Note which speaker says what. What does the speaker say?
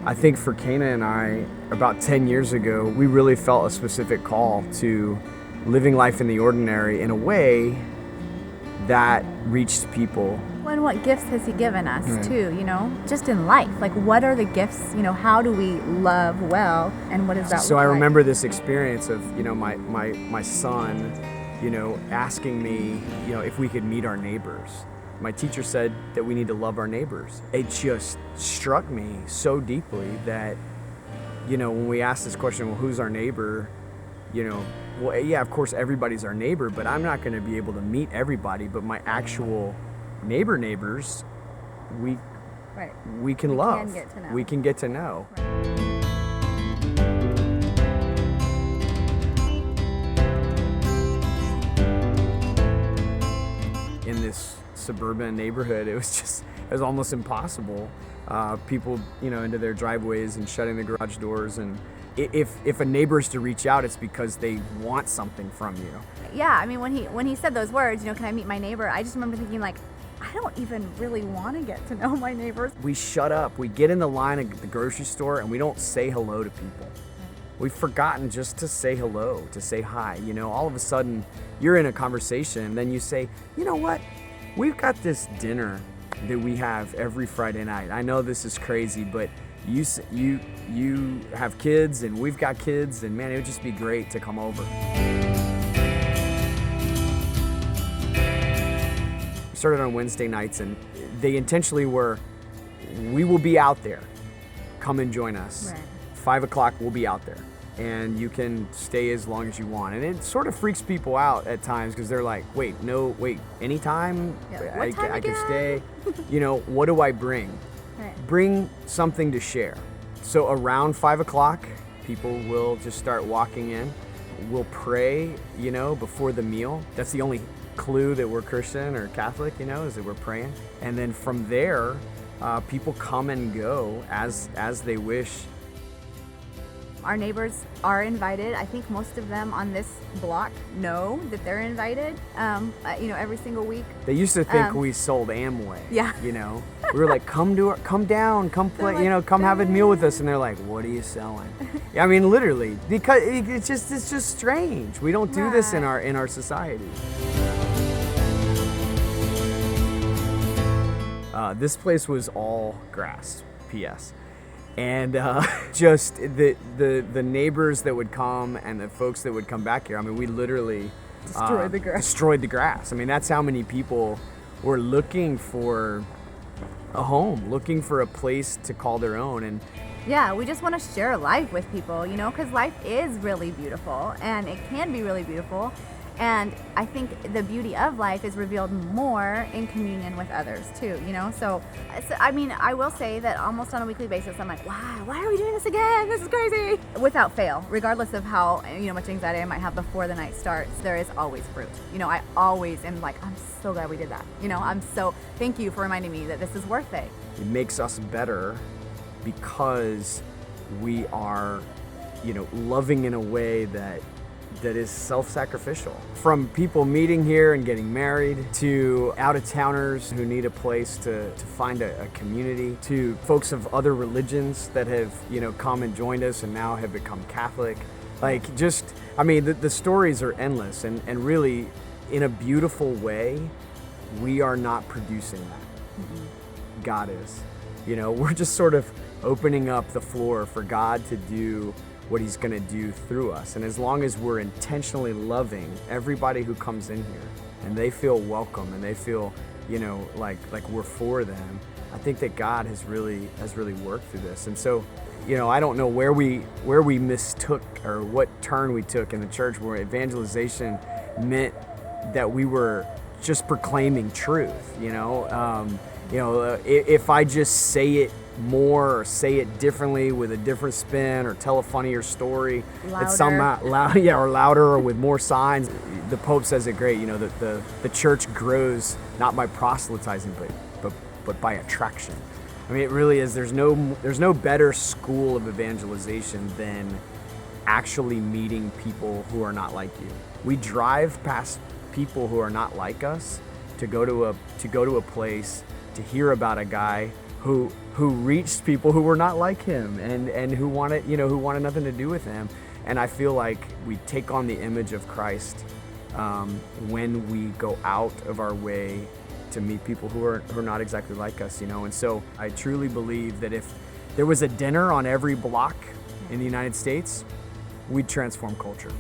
Speaker 1: I think for Cana and I, about 10 years ago, we really felt a specific call to living life in the ordinary in a way that reached people.
Speaker 2: Well, and what gifts has he given us too, just in life? Like, what are the gifts, how do we love well, and what does that
Speaker 1: So
Speaker 2: look
Speaker 1: I
Speaker 2: like?
Speaker 1: remember this experience of, my son, asking me, if we could meet our neighbors. My teacher said that we need to love our neighbors. It just struck me so deeply that, when we asked this question, well, who's our neighbor? Well, yeah, of course, everybody's our neighbor, but I'm not going to be able to meet everybody. But my actual neighbors, we can love. We can get to know. In this suburban neighborhood, it was almost impossible. People, into their driveways and shutting the garage doors, and if a neighbor is to reach out, it's because they want something from you.
Speaker 2: Yeah, I mean, when he said those words, can I meet my neighbor? I just remember thinking, like, I don't even really want to get to know my neighbors.
Speaker 1: We shut up. We get in the line at the grocery store and we don't say hello to people. We've forgotten just to say hello, to say hi. All of a sudden you're in a conversation and then you say, you know what? We've got this dinner that we have every Friday night. I know this is crazy, but you have kids and we've got kids, and man, it would just be great to come over. We started on Wednesday nights, and they intentionally were, we will be out there. Come and join us.
Speaker 2: Right.
Speaker 1: 5 o'clock, we'll be out there. And you can stay as long as you want. And it sort of freaks people out at times because they're like, wait, anytime?
Speaker 2: Yeah.
Speaker 1: I can stay. What do I bring?
Speaker 2: Right.
Speaker 1: Bring something to share. So around 5 o'clock, people will just start walking in. We'll pray, before the meal. That's the only clue that we're Christian or Catholic, is that we're praying. And then from there, people come and go as they wish.
Speaker 2: Our neighbors are invited. I think most of them on this block know that they're invited, every single week.
Speaker 1: They used to think we sold Amway.
Speaker 2: Yeah.
Speaker 1: We were like, come down, come play,
Speaker 2: like,
Speaker 1: come have a meal with us. And they're like, what are you selling? I mean, literally, because it's just strange. We don't do this in our society. This place was all grass, P.S. And just the neighbors that would come and the folks that would come back here, I mean, we literally destroyed the grass. I mean, that's how many people were looking for a home, looking for a place to call their own. And
Speaker 2: yeah, we just want to share life with people, because life is really beautiful, and it can be really beautiful. And I think the beauty of life is revealed more in communion with others too, So I mean, I will say that almost on a weekly basis, I'm like, wow, why are we doing this again? This is crazy. Without fail, regardless of how, much anxiety I might have before the night starts, there is always fruit. I always am like, I'm so glad we did that. Thank you for reminding me that this is worth it.
Speaker 1: It makes us better because we are, loving in a way that is self-sacrificial. From people meeting here and getting married, to out-of-towners who need a place to find a community, to folks of other religions that have, come and joined us and now have become Catholic. The stories are endless, and really, in a beautiful way, we are not producing that. Mm-hmm. God is. We're just sort of opening up the floor for God to do what he's going to do through us. And as long as we're intentionally loving everybody who comes in here and they feel welcome and they feel, like we're for them, I think that God has really worked through this. And so, I don't know where we mistook or what turn we took in the church, where evangelization meant that we were just proclaiming truth, if I just say it more or say it differently with a different spin or tell a funnier story, it's somehow or louder or with more signs. The Pope says it great, that the church grows not by proselytizing but by attraction. I mean, it really is. There's no better school of evangelization than actually meeting people who are not like you. We drive past people who are not like us to go to a place to hear about a guy who reached people who were not like him and who wanted, who wanted nothing to do with him. And I feel like we take on the image of Christ when we go out of our way to meet people who are not exactly like us, And so I truly believe that if there was a dinner on every block in the United States, we'd transform culture.